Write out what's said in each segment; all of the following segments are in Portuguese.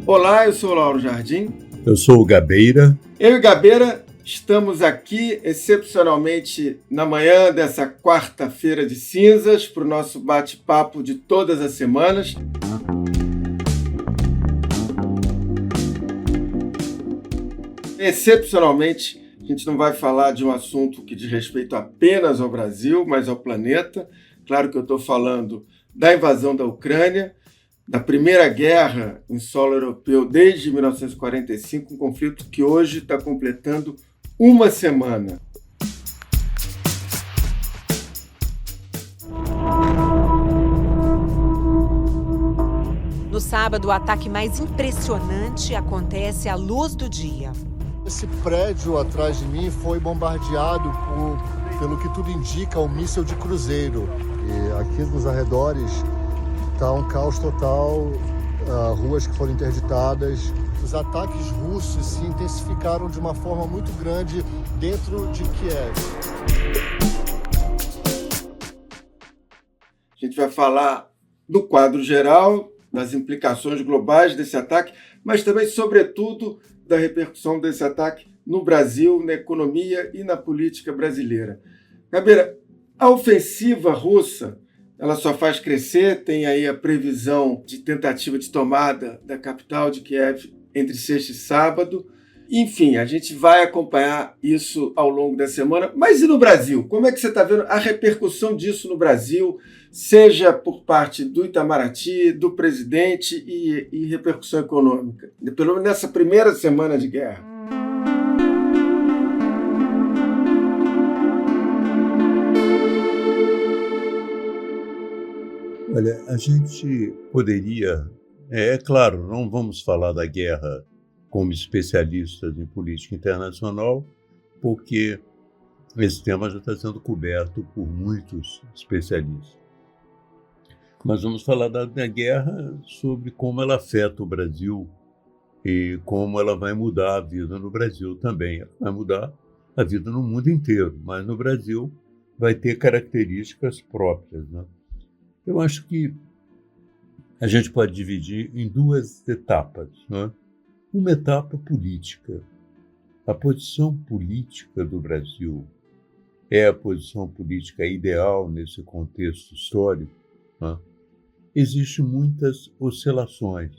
Olá, eu sou o Lauro Jardim. Eu sou o Gabeira. Eu e Gabeira estamos aqui, excepcionalmente, na manhã dessa quarta-feira de cinzas, para o nosso bate-papo de todas as semanas. Excepcionalmente, a gente não vai falar de um assunto que diz respeito apenas ao Brasil, mas ao planeta. Claro que eu estou falando da invasão da Ucrânia, da primeira guerra em solo europeu desde 1945, um conflito que hoje está completando uma semana. No sábado, o ataque mais impressionante acontece à luz do dia. Esse prédio atrás de mim foi bombardeado pelo que tudo indica, um míssil de cruzeiro. E aqui nos arredores está um caos total, ruas que foram interditadas. Os ataques russos se intensificaram de uma forma muito grande dentro de Kiev. A gente vai falar do quadro geral, das implicações globais desse ataque, mas também, sobretudo, da repercussão desse ataque no Brasil, na economia e na política brasileira. Gabeira, a ofensiva russa, ela só faz crescer, tem aí a previsão de tentativa de tomada da capital de Kiev entre sexta e sábado. Enfim, a gente vai acompanhar isso ao longo da semana. Mas e no Brasil? Como é que você está vendo a repercussão disso no Brasil, seja por parte do Itamaraty, do presidente e repercussão econômica? Pelo menos nessa primeira semana de guerra. Olha, a gente poderia... É claro, não vamos falar da guerra como especialistas em política internacional, porque esse tema já está sendo coberto por muitos especialistas. Mas vamos falar da guerra sobre como ela afeta o Brasil e como ela vai mudar a vida no Brasil também. Ela vai mudar a vida no mundo inteiro, mas no Brasil vai ter características próprias, né? Eu acho que a gente pode dividir em duas etapas, né? Uma etapa política. A posição política do Brasil é a posição política ideal nesse contexto histórico, né? Existem muitas oscilações.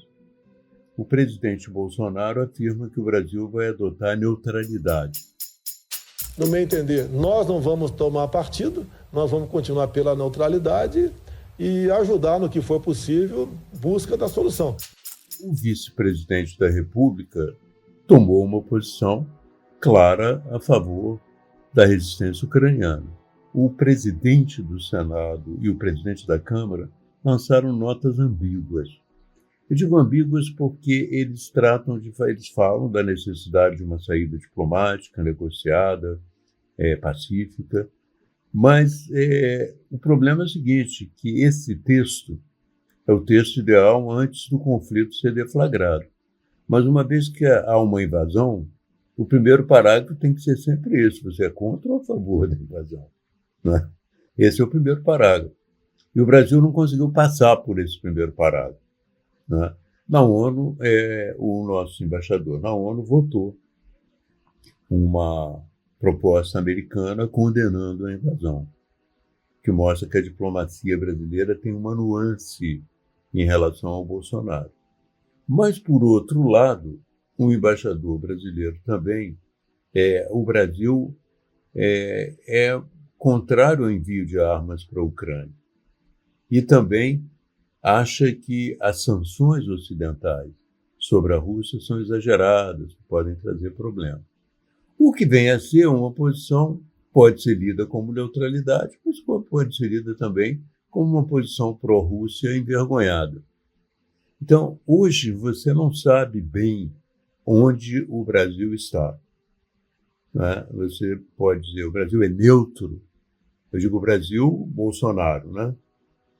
O presidente Bolsonaro afirma que o Brasil vai adotar neutralidade. No meu entender, nós não vamos tomar partido, nós vamos continuar pela neutralidade e ajudar no que for possível, busca da solução. O vice-presidente da República tomou uma posição clara a favor da resistência ucraniana. O presidente do Senado e o presidente da Câmara lançaram notas ambíguas. Eu digo ambíguas porque eles falam da necessidade de uma saída diplomática, negociada, pacífica. Mas o problema é o seguinte, que esse texto é o texto ideal antes do conflito ser deflagrado. Mas uma vez que há uma invasão, o primeiro parágrafo tem que ser sempre esse: você é contra ou a favor da invasão? Né? Esse é o primeiro parágrafo. E o Brasil não conseguiu passar por esse primeiro parágrafo. Né? Na ONU, o nosso embaixador na ONU votou uma proposta americana condenando a invasão, que mostra que a diplomacia brasileira tem uma nuance em relação ao Bolsonaro. Mas, por outro lado, um embaixador brasileiro também, o Brasil é contrário ao envio de armas para a Ucrânia. E também acha que as sanções ocidentais sobre a Rússia são exageradas, podem trazer problemas. O que vem a ser uma posição pode ser lida como neutralidade, mas pode ser lida também como uma posição pró-Rússia envergonhada. Então, hoje você não sabe bem onde o Brasil está. Né? Você pode dizer, o Brasil é neutro. Eu digo o Brasil, Bolsonaro, né?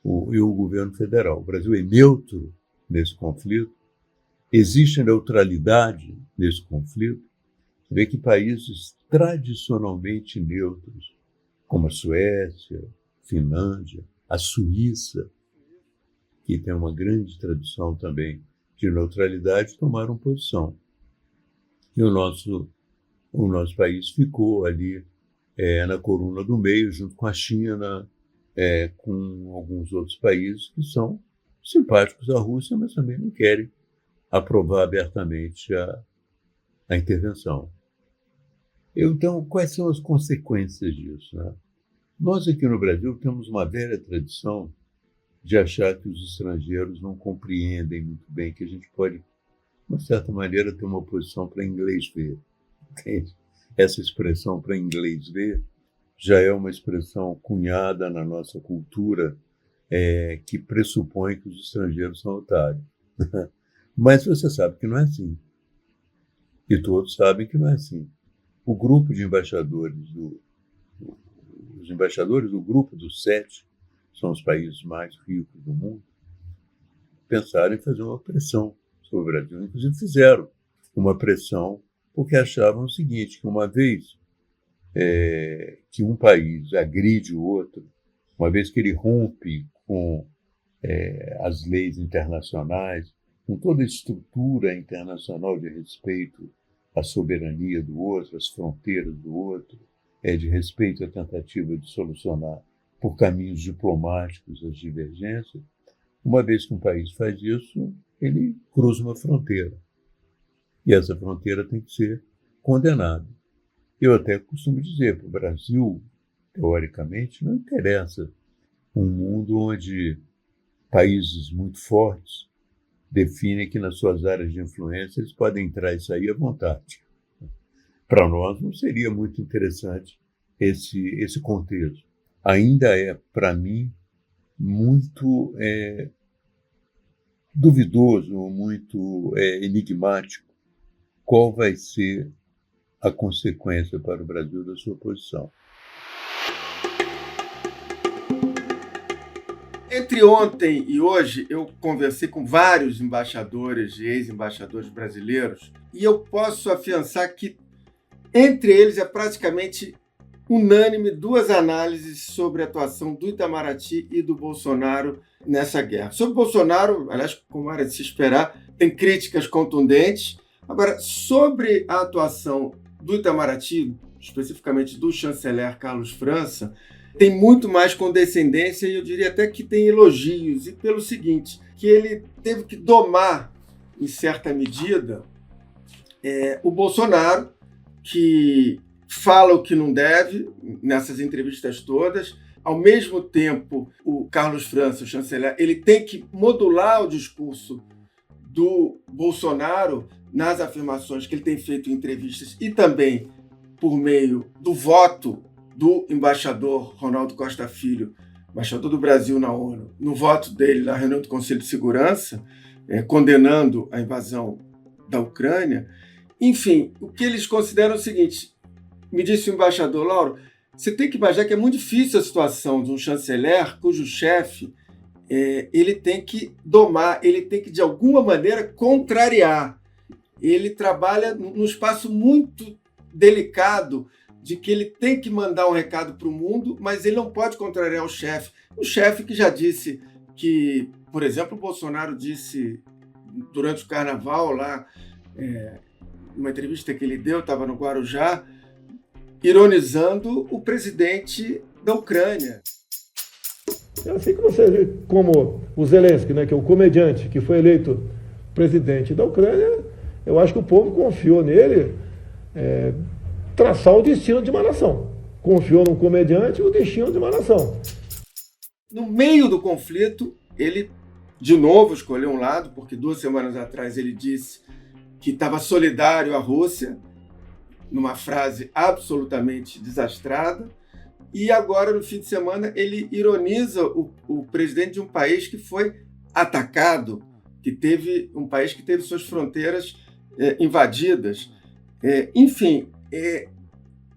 E o governo federal. O Brasil é neutro nesse conflito. Existe neutralidade nesse conflito. Você vê que países tradicionalmente neutros, como a Suécia, Finlândia, a Suíça, que tem uma grande tradição também de neutralidade tomaram posição. E o nosso país ficou ali na coluna do meio, junto com a China, com alguns outros países que são simpáticos à Rússia, mas também não querem aprovar abertamente a intervenção. Então, quais são as consequências disso, né? Nós aqui no Brasil temos uma velha tradição de achar que os estrangeiros não compreendem muito bem, que a gente pode, de uma certa maneira, ter uma posição para inglês ver. Entende? Essa expressão para inglês ver já é uma expressão cunhada na nossa cultura que pressupõe que os estrangeiros são otários. Mas você sabe que não é assim. E todos sabem que não é assim. O grupo de embaixadores os embaixadores do grupo dos 7, são os países mais ricos do mundo, pensaram em fazer uma pressão sobre o Brasil. Inclusive fizeram uma pressão porque achavam o seguinte, que uma vez que um país agride o outro, uma vez que ele rompe com as leis internacionais, com toda a estrutura internacional de respeito à soberania do outro, às fronteiras do outro, de respeito à tentativa de solucionar por caminhos diplomáticos as divergências, uma vez que um país faz isso, ele cruza uma fronteira. E essa fronteira tem que ser condenada. Eu até costumo dizer, para o Brasil, teoricamente, não interessa um mundo onde países muito fortes definem que nas suas áreas de influência eles podem entrar e sair à vontade. Para nós não seria muito interessante esse contexto. Ainda para mim, muito duvidoso, muito enigmático qual vai ser a consequência para o Brasil da sua posição. Entre ontem e hoje, eu conversei com vários embaixadores e ex-embaixadores brasileiros e eu posso afiançar que entre eles é praticamente unânime duas análises sobre a atuação do Itamaraty e do Bolsonaro nessa guerra. Sobre o Bolsonaro, aliás, como era de se esperar, tem críticas contundentes. Agora, sobre a atuação do Itamaraty, especificamente do chanceler Carlos França, tem muito mais condescendência e eu diria até que tem elogios. E pelo seguinte, que ele teve que domar, em certa medida, o Bolsonaro, que fala o que não deve nessas entrevistas todas. Ao mesmo tempo, o Carlos França, o chanceler, ele tem que modular o discurso do Bolsonaro nas afirmações que ele tem feito em entrevistas e também por meio do voto do embaixador Ronaldo Costa Filho, embaixador do Brasil na ONU, no voto dele na reunião do Conselho de Segurança, condenando a invasão da Ucrânia. Enfim, o que eles consideram é o seguinte, me disse o embaixador, Lauro, você tem que imaginar que é muito difícil a situação de um chanceler cujo chefe ele tem que domar, ele tem que, de alguma maneira, contrariar. Ele trabalha num espaço muito delicado de que ele tem que mandar um recado para o mundo, mas ele não pode contrariar o chefe. O chefe que já disse que, por exemplo, o Bolsonaro disse durante o Carnaval, lá, numa entrevista que ele deu, estava no Guarujá, ironizando o presidente da Ucrânia. É assim que você vê como o Zelensky, né, que é o comediante que foi eleito presidente da Ucrânia, eu acho que o povo confiou nele traçar o destino de uma nação. Confiou num comediante o destino de uma nação. No meio do conflito, ele de novo escolheu um lado, porque 2 semanas atrás ele disse que estava solidário à Rússia, numa frase absolutamente desastrada, e agora, no fim de semana, ele ironiza o presidente de um país que foi atacado, um país que teve suas fronteiras invadidas. Enfim,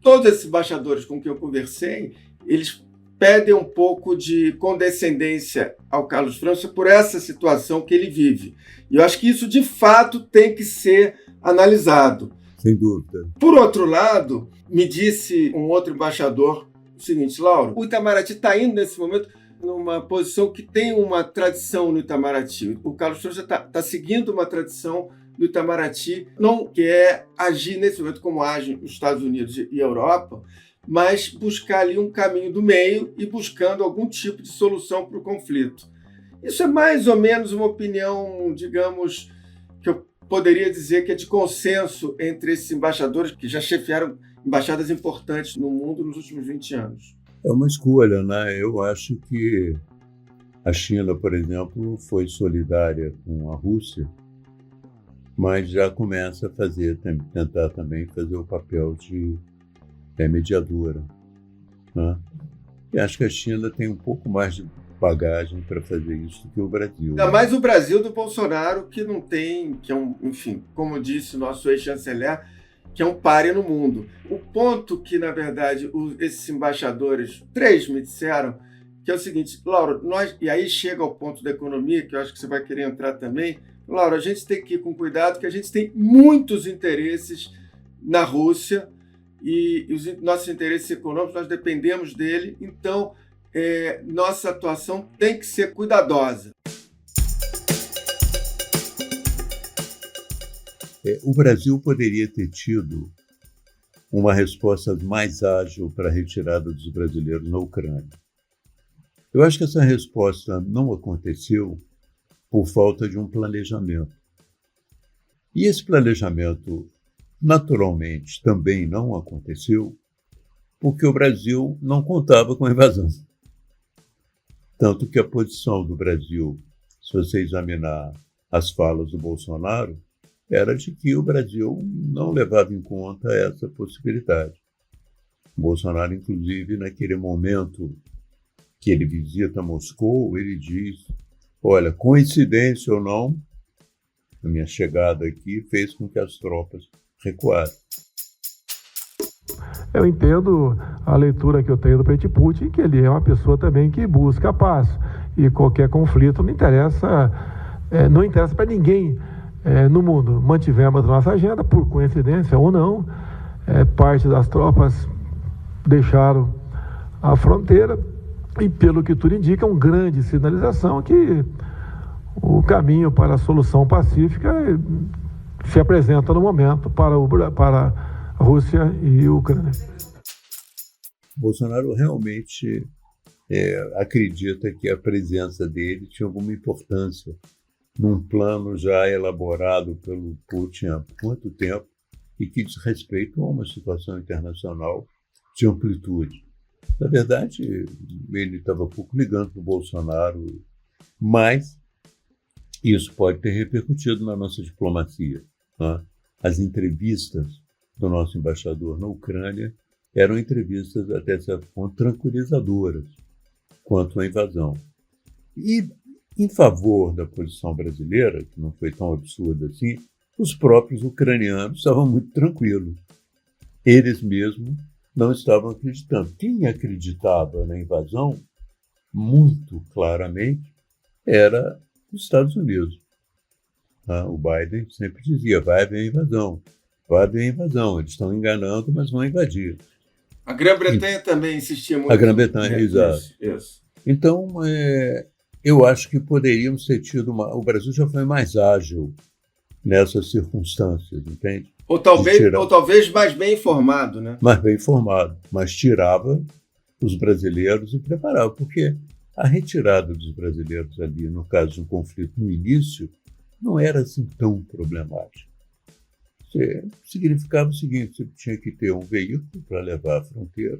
todos esses embaixadores com quem eu conversei, eles pedem um pouco de condescendência ao Carlos França por essa situação que ele vive. E eu acho que isso, de fato, tem que ser analisado. Sem dúvida. Por outro lado, me disse um outro embaixador o seguinte, Lauro, o Itamaraty está indo, nesse momento, numa posição que tem uma tradição no Itamaraty. O Carlos Trojan está seguindo uma tradição do Itamaraty, não quer agir nesse momento como agem os Estados Unidos e a Europa, mas buscar ali um caminho do meio e buscando algum tipo de solução para o conflito. Isso é mais ou menos uma opinião, digamos, que eu poderia dizer que é de consenso entre esses embaixadores que já chefiaram embaixadas importantes no mundo nos últimos 20 anos. É uma escolha, né? Eu acho que a China, por exemplo, foi solidária com a Rússia, mas já começa a tentar também fazer o papel de mediadora, né? E acho que a China tem um pouco mais de bagagem para fazer isso do que o Brasil. Ainda mais o Brasil do Bolsonaro, que não tem, que é um, enfim, como disse o nosso ex-chanceler, que é um páreo no mundo. O ponto que, na verdade, esses embaixadores, 3 me disseram, que é o seguinte: Laura, e aí chega ao ponto da economia, que eu acho que você vai querer entrar também. Laura, a gente tem que ir com cuidado, porque a gente tem muitos interesses na Rússia, e os nossos interesses econômicos, nós dependemos dele, então nossa atuação tem que ser cuidadosa. O Brasil poderia ter tido uma resposta mais ágil para a retirada dos brasileiros na Ucrânia. Eu acho que essa resposta não aconteceu por falta de um planejamento. E esse planejamento, naturalmente, também não aconteceu porque o Brasil não contava com a invasão. Tanto que a posição do Brasil, se você examinar as falas do Bolsonaro, era de que o Brasil não levava em conta essa possibilidade. O Bolsonaro, inclusive, naquele momento que ele visita Moscou, ele diz: olha, coincidência ou não, a minha chegada aqui fez com que as tropas recuassem. Eu entendo a leitura que eu tenho do presidente Putin, que ele é uma pessoa também que busca a paz. E qualquer conflito não interessa para ninguém no mundo. Mantivemos a nossa agenda, por coincidência ou não. Parte das tropas deixaram a fronteira e, pelo que tudo indica, uma grande sinalização que o caminho para a solução pacífica se apresenta no momento para a Rússia e a Ucrânia. Bolsonaro realmente acredita que a presença dele tinha alguma importância num plano já elaborado pelo Putin há quanto tempo e que diz respeito a uma situação internacional de amplitude. Na verdade, ele estava pouco ligando para o Bolsonaro, mas isso pode ter repercutido na nossa diplomacia, né? As entrevistas do nosso embaixador na Ucrânia eram entrevistas até certo ponto tranquilizadoras quanto à invasão. E, em favor da posição brasileira, que não foi tão absurda assim, os próprios ucranianos estavam muito tranquilos. Eles mesmos não estavam acreditando. Quem acreditava na invasão, muito claramente, era os Estados Unidos. O Biden sempre dizia: vai haver invasão, vai haver invasão. Eles estão enganando, mas vão invadir. A Grã-Bretanha também insistia muito. A Grã-Bretanha, exato. Isso. Então, eu acho que poderíamos ter tido o Brasil já foi mais ágil nessas circunstâncias, entende? Ou talvez mais bem informado, né? Mais bem informado, mas tirava os brasileiros e preparava, porque a retirada dos brasileiros ali, no caso de um conflito no início, não era assim tão problemática. Significava o seguinte: você tinha que ter um veículo para levar à fronteira,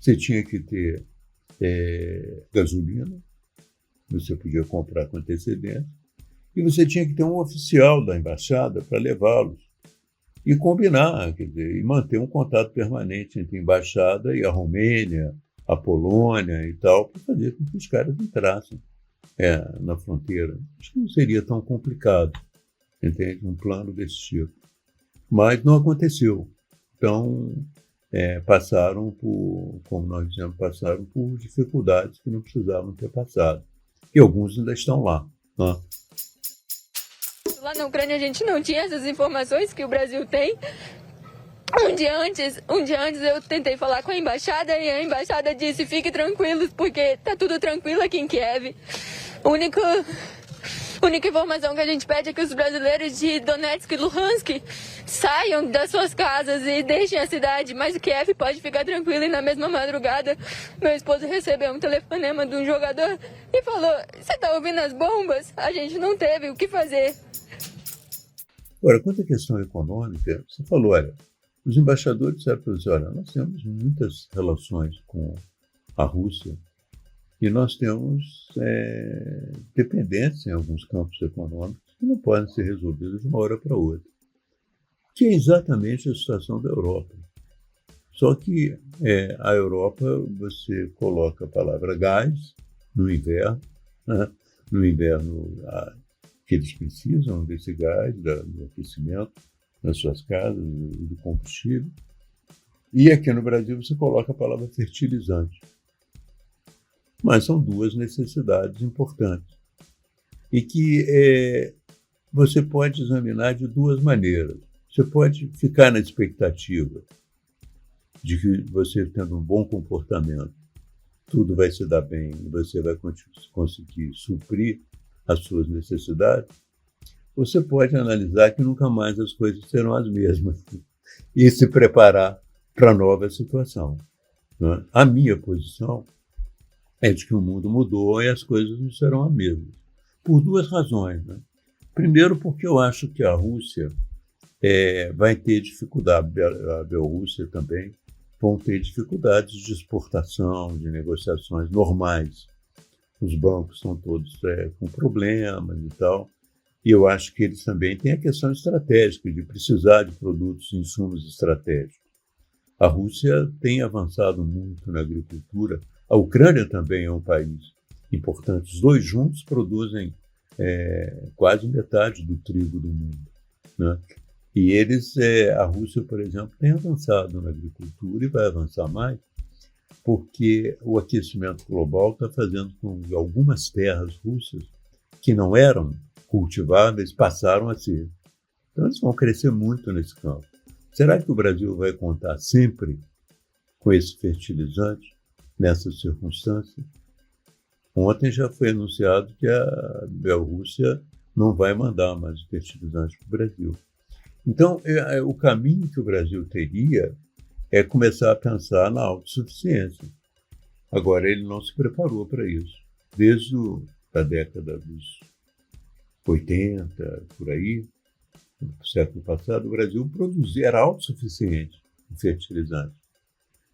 você tinha que ter gasolina, você podia comprar com antecedência, e você tinha que ter um oficial da embaixada para levá-los e combinar, quer dizer, e manter um contato permanente entre a embaixada e a Romênia, a Polônia e tal, para fazer com que os caras entrassem na fronteira. Acho que não seria tão complicado, entende? Um plano desse tipo. Mas não aconteceu. Então, passaram por, como nós dizemos, passaram por dificuldades que não precisavam ter passado. E alguns ainda estão lá, né? Lá na Ucrânia a gente não tinha essas informações que o Brasil tem. Um dia antes eu tentei falar com a embaixada e a embaixada disse: fique tranquilos, porque tá tudo tranquilo aqui em Kiev. A única informação que a gente pede é que os brasileiros de Donetsk e Luhansk saiam das suas casas e deixem a cidade, mas Kiev pode ficar tranquilo. E na mesma madrugada, meu esposo recebeu um telefonema de um jogador e falou: você tá ouvindo as bombas? A gente não teve o que fazer. Agora, quanto à questão econômica, você falou, olha, os embaixadores disseram para você, olha, nós temos muitas relações com a Rússia e nós temos dependência em alguns campos econômicos que não podem ser resolvidos de uma hora para outra, que é exatamente a situação da Europa. Só que a Europa, você coloca a palavra gás no inverno, né? No inverno que eles precisam desse gás, do aquecimento nas suas casas, do combustível. E aqui no Brasil você coloca a palavra fertilizante. Mas são duas necessidades importantes e que você pode examinar de duas maneiras. Você pode ficar na expectativa de que você, tendo um bom comportamento, tudo vai se dar bem e você vai conseguir suprir as suas necessidades. Você pode analisar que nunca mais as coisas serão as mesmas e se preparar para a nova situação. Né? A minha posição é de que o mundo mudou e as coisas não serão as mesmas, por duas razões. Né? Primeiro, porque eu acho que a Rússia vai ter dificuldade, a Bielorrússia também, vão ter dificuldades de exportação, de negociações normais. Os bancos estão todos com problemas e tal. E eu acho que eles também têm a questão estratégica, de precisar de produtos e insumos estratégicos. A Rússia tem avançado muito na agricultura. A Ucrânia também é um país importante. Os dois juntos produzem quase metade do trigo do mundo. Né? E a Rússia, por exemplo, tem avançado na agricultura e vai avançar mais, porque o aquecimento global está fazendo com que algumas terras russas que não eram cultiváveis passaram a ser. Então, eles vão crescer muito nesse campo. Será que o Brasil vai contar sempre com esse fertilizante nessas circunstâncias? Ontem já foi anunciado que a Bielorrússia não vai mandar mais o fertilizante para o Brasil. Então, o caminho que o Brasil teria é começar a pensar na autossuficiência. Agora, ele não se preparou para isso. Desde a década dos 80, por aí, no século passado, o Brasil era autossuficiente em fertilizantes.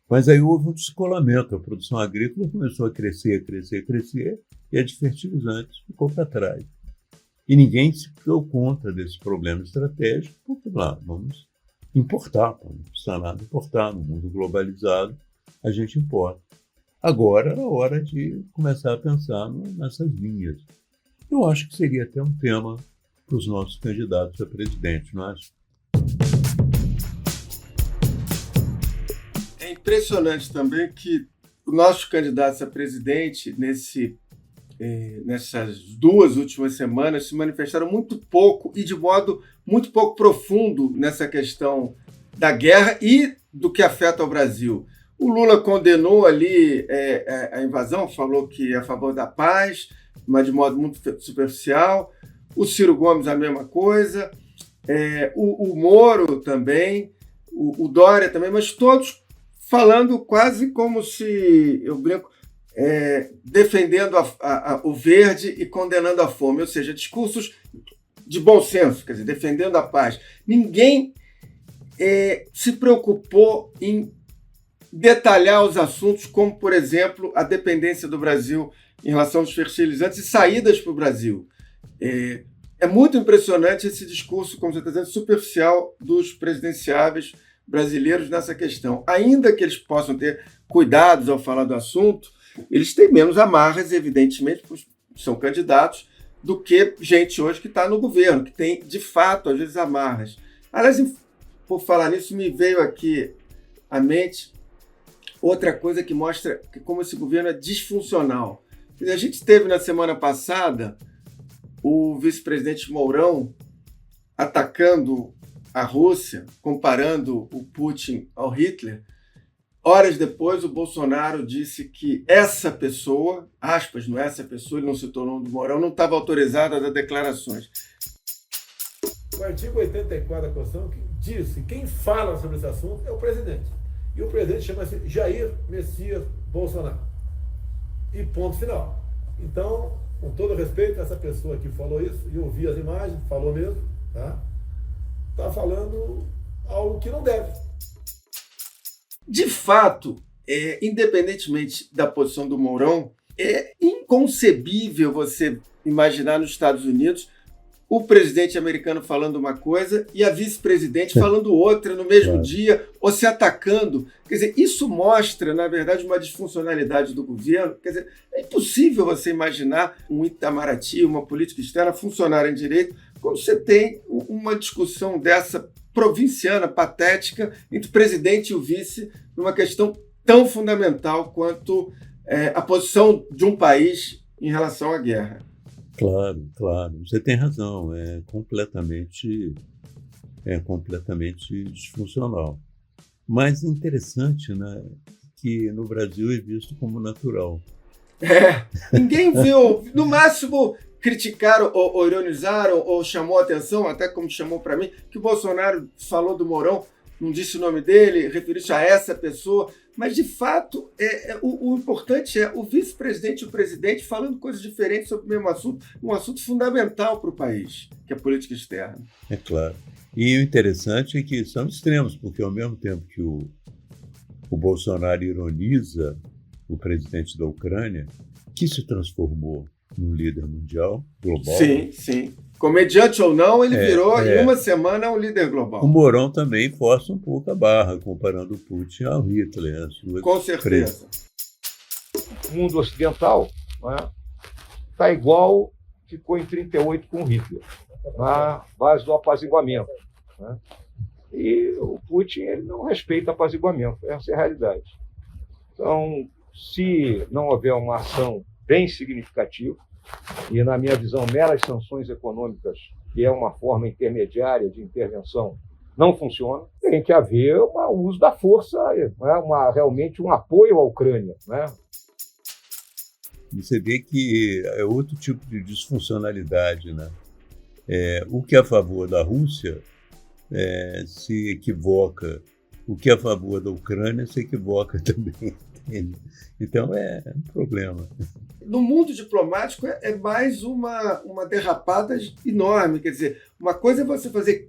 Mas aí houve um descolamento, a produção agrícola começou a crescer, e a de fertilizantes ficou para trás. E ninguém se deu conta desse problema estratégico, porque lá, vamos importar, não precisa nada importar, no mundo globalizado a gente importa. Agora era hora de começar a pensar nessas linhas. Eu acho que seria até um tema para os nossos candidatos a presidente, não acha? É impressionante também que os nossos candidatos a presidente, nessas duas últimas semanas, se manifestaram muito pouco e de modo muito pouco profundo nessa questão da guerra e do que afeta o Brasil. O Lula condenou ali a invasão, falou que é a favor da paz, mas de modo muito superficial. O Ciro Gomes a mesma coisa, o Moro também, o Dória também, mas todos falando quase como se, eu brinco, defendendo o verde e condenando a fome, ou seja, discursos de bom senso, quer dizer, defendendo a paz. Ninguém se preocupou em detalhar os assuntos, como, por exemplo, a dependência do Brasil em relação aos fertilizantes e saídas para o Brasil. É muito impressionante esse discurso, como você está dizendo, superficial dos presidenciáveis brasileiros nessa questão. Ainda que eles possam ter cuidados ao falar do assunto, eles têm menos amarras, evidentemente, porque são candidatos, do que gente hoje que está no governo, que tem, de fato, às vezes, amarras. Aliás, por falar nisso, me veio aqui à mente outra coisa que mostra como esse governo é disfuncional. A gente teve na semana passada o vice-presidente Mourão atacando a Rússia, comparando o Putin ao Hitler, horas depois o Bolsonaro disse que essa pessoa, aspas, não é essa pessoa, ele não citou o nome do Mourão, não estava autorizado a dar declarações. O artigo 84 da Constituição diz que quem fala sobre esse assunto é o presidente. E o presidente chama-se Jair Messias Bolsonaro. E ponto final. Então, com todo respeito, essa pessoa que falou isso, e eu vi as imagens, falou mesmo, tá falando algo que não deve. De fato, independentemente da posição do Mourão, é inconcebível você imaginar nos Estados Unidos o presidente americano falando uma coisa e a vice-presidente falando outra no mesmo dia, ou se atacando. Quer dizer, isso mostra, na verdade, uma disfuncionalidade do governo. Quer dizer, é impossível você imaginar um Itamaraty, uma política externa funcionarem direito quando você tem uma discussão dessa provinciana, patética, entre o presidente e o vice, numa questão tão fundamental quanto a posição de um país em relação à guerra. Claro, você tem razão, é completamente disfuncional. Mas interessante, né, que no Brasil é visto como natural. Ninguém viu, no máximo criticaram ou ironizaram ou chamou a atenção, até como chamou para mim, que o Bolsonaro falou do Mourão, não disse o nome dele, referiu-se a essa pessoa, mas de fato o importante é o vice-presidente e o presidente falando coisas diferentes sobre o mesmo assunto, um assunto fundamental para o país, que é a política externa. É claro. E o interessante é que são extremos, porque ao mesmo tempo que o Bolsonaro ironiza o presidente da Ucrânia, que se transformou num líder mundial, global. Sim. Comediante ou não, ele virou em uma semana um líder global. O Mourão também força um pouco a barra, comparando o Putin ao Hitler. Com certeza. O mundo ocidental está igual ficou em 1938 com Hitler, na base do apaziguamento. E o Putin ele não respeita apaziguamento, essa é a realidade. Então, se não houver uma ação bem significativa, e, na minha visão, meras sanções econômicas, que é uma forma intermediária de intervenção, não funciona. Tem que haver o uso da força, realmente um apoio à Ucrânia. Você vê que é outro tipo de disfuncionalidade. Né? O que é a favor da Rússia se equivoca, o que é a favor da Ucrânia se equivoca também. Então é um problema. No mundo diplomático é mais uma derrapada enorme. Quer dizer, uma coisa é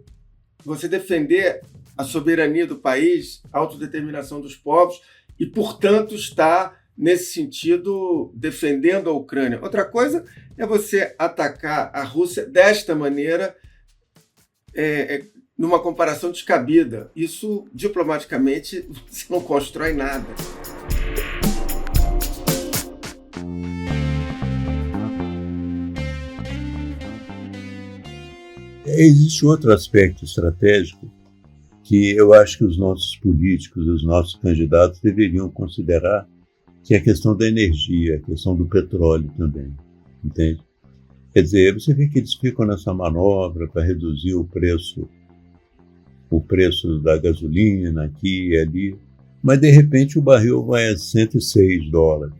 você defender a soberania do país, a autodeterminação dos povos e, portanto, estar, nesse sentido, defendendo a Ucrânia. Outra coisa é você atacar a Rússia desta maneira, numa comparação descabida. Isso, diplomaticamente, você não constrói nada. Existe outro aspecto estratégico que eu acho que os nossos políticos, os nossos candidatos deveriam considerar, que é a questão da energia, a questão do petróleo também, entende? Quer dizer, você vê que eles ficam nessa manobra para reduzir o preço da gasolina aqui e ali, mas de repente o barril vai a $106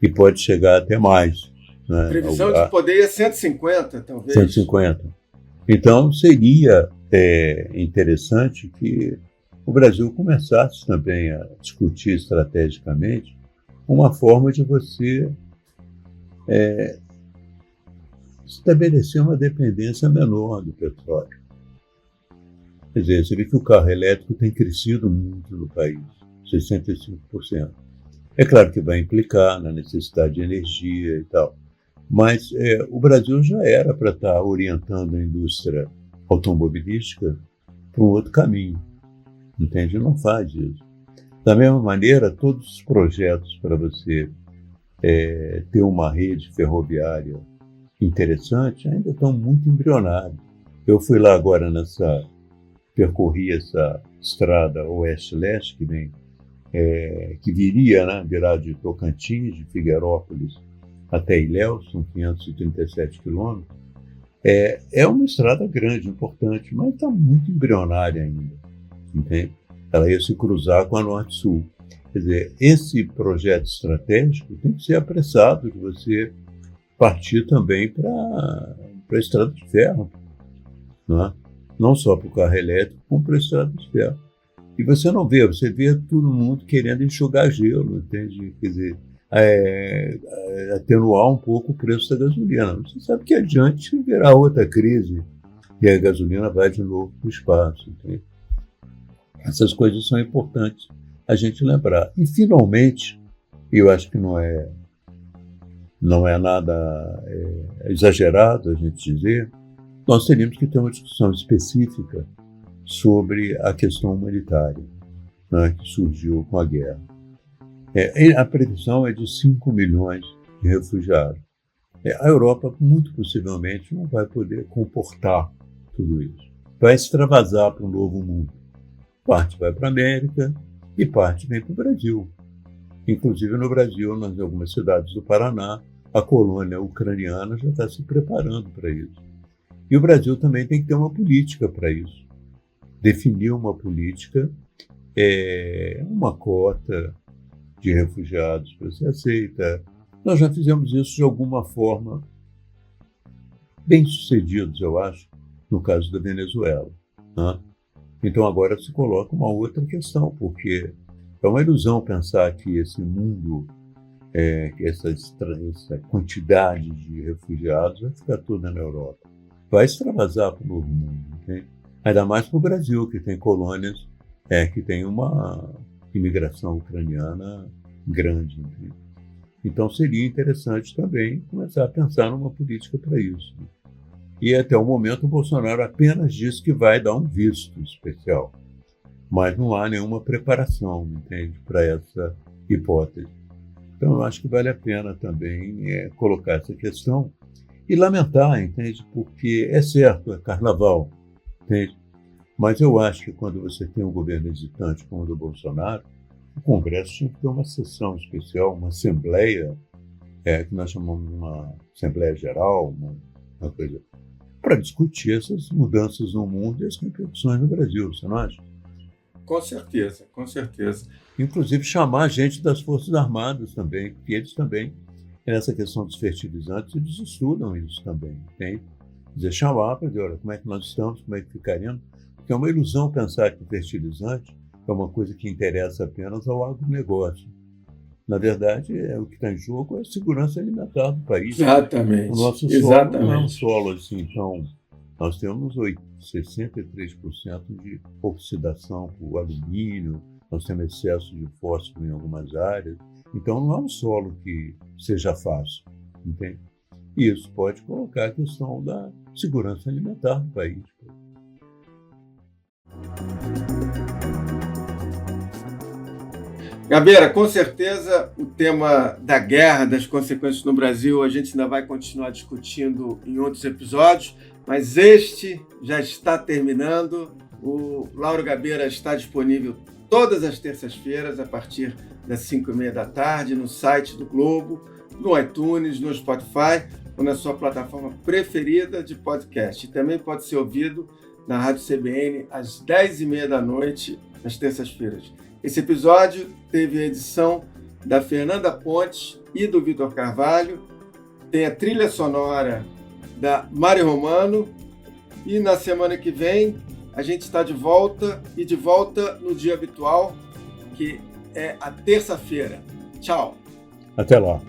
e pode chegar até mais. Né? Previsão de poder é 150, talvez. 150. Então, seria interessante que o Brasil começasse também a discutir estrategicamente uma forma de você estabelecer uma dependência menor do petróleo. Quer dizer, você vê que o carro elétrico tem crescido muito no país, 65%. É claro que vai implicar na necessidade de energia e tal, mas o Brasil já era para estar orientando a indústria automobilística para um outro caminho, entende? Não faz isso. Da mesma maneira, todos os projetos para você ter uma rede ferroviária interessante ainda estão muito embrionários. Eu fui lá agora percorri essa estrada oeste-leste que viria, né, virar de Tocantins, de Figueirópolis até Ilhéus, são 537 quilômetros, É uma estrada grande, importante, mas está muito embrionária ainda, entende? Ela ia se cruzar com a Norte-Sul. Quer dizer, esse projeto estratégico tem que ser apressado, de você partir também para a estrada de ferro, não só para o carro elétrico, como para a estrada de ferro. E você não vê, você vê todo mundo querendo enxugar gelo, entende? Quer dizer, atenuar um pouco o preço da gasolina. Você sabe que adiante virá outra crise e a gasolina vai de novo para o espaço, entende? Essas coisas são importantes a gente lembrar. E, finalmente, eu acho que não é nada exagerado a gente dizer, nós teríamos que ter uma discussão específica sobre a questão humanitária, né, que surgiu com a guerra. A previsão é de 5 milhões de refugiados. A Europa, muito possivelmente, não vai poder comportar tudo isso. Vai extravasar para um novo mundo. Parte vai para a América e parte vem para o Brasil. Inclusive, no Brasil, em algumas cidades do Paraná, a colônia ucraniana já está se preparando para isso. E o Brasil também tem que ter uma política para isso. Definir uma política, uma cota de refugiados para ser aceita. Nós já fizemos isso de alguma forma, bem sucedidos, eu acho, no caso da Venezuela, né? Então agora se coloca uma outra questão, porque é uma ilusão pensar que esse mundo, que essa quantidade de refugiados vai ficar toda na Europa. Vai extravasar para o novo mundo, entende? Ainda mais para o Brasil, que tem colônias, que tem uma imigração ucraniana grande, entende? Então seria interessante também começar a pensar numa política para isso. E até o momento o Bolsonaro apenas diz que vai dar um visto especial, mas não há nenhuma preparação, entende, para essa hipótese. Então eu acho que vale a pena também colocar essa questão e lamentar, entende, porque é certo, é carnaval, entende? Mas eu acho que quando você tem um governo hesitante como o do Bolsonaro, o Congresso tinha que ter uma sessão especial, uma assembleia, que nós chamamos de uma Assembleia Geral, uma coisa, para discutir essas mudanças no mundo e as repercussões no Brasil, você não acha? Com certeza, com certeza. Inclusive chamar a gente das Forças Armadas também, porque eles também, nessa questão dos fertilizantes, eles estudam isso também, entende? Quer dizer, chamar para dizer, olha, como é que nós estamos, como é que ficaremos, porque é uma ilusão pensar que o fertilizante é uma coisa que interessa apenas ao agronegócio. Na verdade, o que está em jogo é a segurança alimentar do país. Exatamente. O nosso solo Exatamente. não é um solo assim, então nós temos 63% de oxidação por alumínio, nós temos excesso de fósforo em algumas áreas, então não é um solo que seja fácil, entende? E isso pode colocar a questão da segurança alimentar do país. Gabeira, com certeza o tema da guerra, das consequências no Brasil, a gente ainda vai continuar discutindo em outros episódios, mas este já está terminando. O Lauro Gabeira está disponível todas as terças-feiras, a partir das 5h30 da tarde, no site do Globo, no iTunes, no Spotify ou na sua plataforma preferida de podcast. E também pode ser ouvido na Rádio CBN às 10h30 da noite, nas terças-feiras. Esse episódio teve a edição da Fernanda Pontes e do Vitor Carvalho, tem a trilha sonora da Mari Romano, e na semana que vem a gente está de volta, e de volta no dia habitual, que é a terça-feira. Tchau! Até lá!